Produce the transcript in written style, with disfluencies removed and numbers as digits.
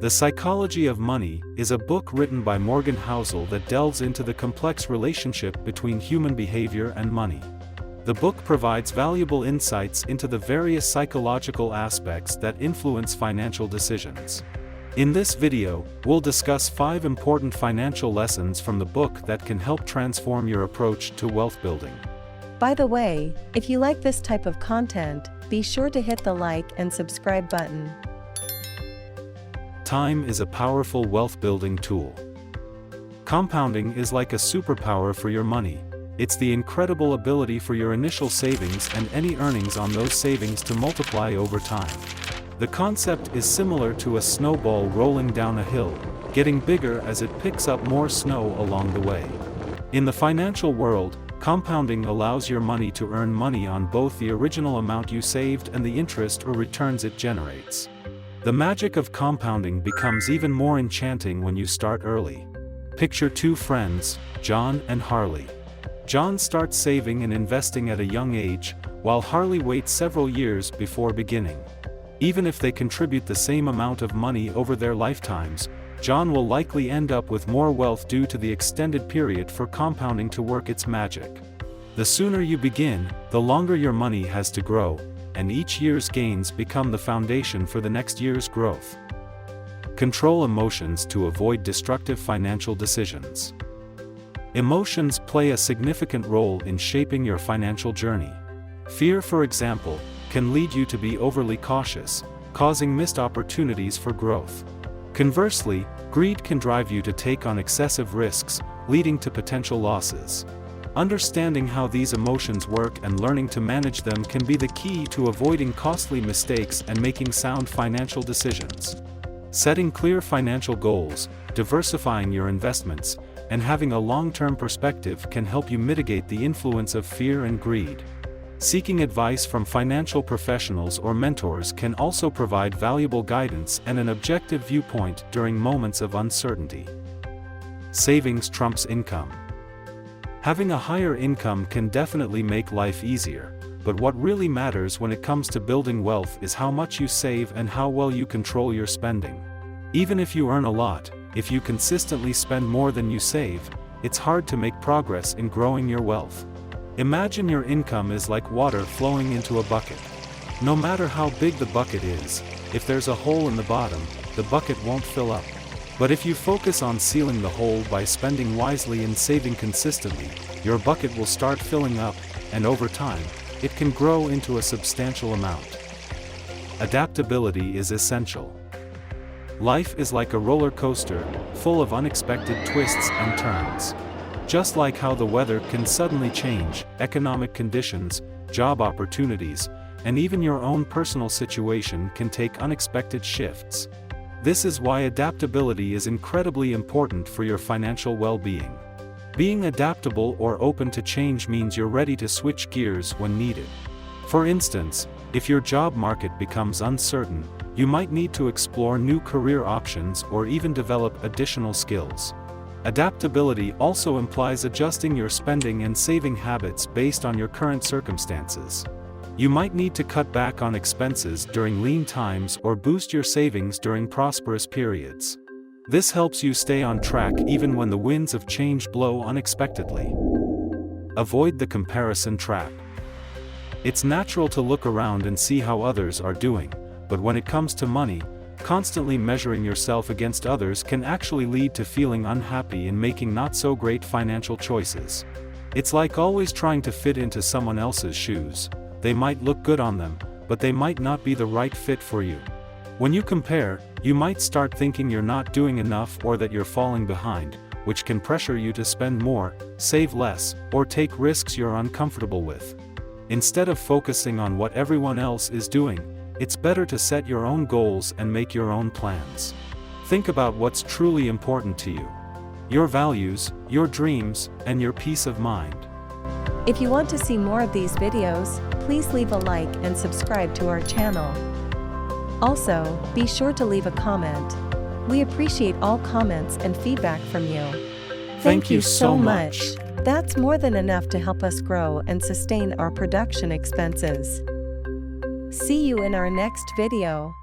The Psychology of Money is a book written by Morgan Housel that delves into the complex relationship between human behavior and money. The book provides valuable insights into the various psychological aspects that influence financial decisions. In this video, we'll discuss 5 important financial lessons from the book that can help transform your approach to wealth building. By the way, if you like this type of content, be sure to hit the like and subscribe button. Time is a powerful wealth-building tool. Compounding is like a superpower for your money. It's the incredible ability for your initial savings and any earnings on those savings to multiply over time. The concept is similar to a snowball rolling down a hill, getting bigger as it picks up more snow along the way. In the financial world, compounding allows your money to earn money on both the original amount you saved and the interest or returns it generates. The magic of compounding becomes even more enchanting when you start early. Picture 2 friends, John and Harley. John starts saving and investing at a young age, while Harley waits several years before beginning. Even if they contribute the same amount of money over their lifetimes, John will likely end up with more wealth due to the extended period for compounding to work its magic. The sooner you begin, the longer your money has to grow, and each year's gains become the foundation for the next year's growth. Control emotions to avoid destructive financial decisions. Emotions play a significant role in shaping your financial journey. Fear, for example, can lead you to be overly cautious, causing missed opportunities for growth. Conversely, greed can drive you to take on excessive risks, leading to potential losses. Understanding how these emotions work and learning to manage them can be the key to avoiding costly mistakes and making sound financial decisions. Setting clear financial goals, diversifying your investments, and having a long-term perspective can help you mitigate the influence of fear and greed. Seeking advice from financial professionals or mentors can also provide valuable guidance and an objective viewpoint during moments of uncertainty. Savings trumps income. Having a higher income can definitely make life easier, but what really matters when it comes to building wealth is how much you save and how well you control your spending. Even if you earn a lot, if you consistently spend more than you save, it's hard to make progress in growing your wealth. Imagine your income is like water flowing into a bucket. No matter how big the bucket is, if there's a hole in the bottom, the bucket won't fill up. But if you focus on sealing the hole by spending wisely and saving consistently, your bucket will start filling up, and over time, it can grow into a substantial amount. Adaptability is essential. Life is like a roller coaster, full of unexpected twists and turns. Just like how the weather can suddenly change, economic conditions, job opportunities, and even your own personal situation can take unexpected shifts. This is why adaptability is incredibly important for your financial well-being. Being adaptable or open to change means you're ready to switch gears when needed. For instance, if your job market becomes uncertain, you might need to explore new career options or even develop additional skills. Adaptability also implies adjusting your spending and saving habits based on your current circumstances. You might need to cut back on expenses during lean times or boost your savings during prosperous periods. This helps you stay on track even when the winds of change blow unexpectedly. Avoid the comparison trap. It's natural to look around and see how others are doing, but when it comes to money, constantly measuring yourself against others can actually lead to feeling unhappy and making not-so-great financial choices. It's like always trying to fit into someone else's shoes. They might look good on them, but they might not be the right fit for you. When you compare, you might start thinking you're not doing enough or that you're falling behind, which can pressure you to spend more, save less, or take risks you're uncomfortable with. Instead of focusing on what everyone else is doing, it's better to set your own goals and make your own plans. Think about what's truly important to you. Your values, your dreams, and your peace of mind. If you want to see more of these videos, please leave a like and subscribe to our channel. Also, be sure to leave a comment. We appreciate all comments and feedback from you. Thank you so much. That's more than enough to help us grow and sustain our production expenses. See you in our next video.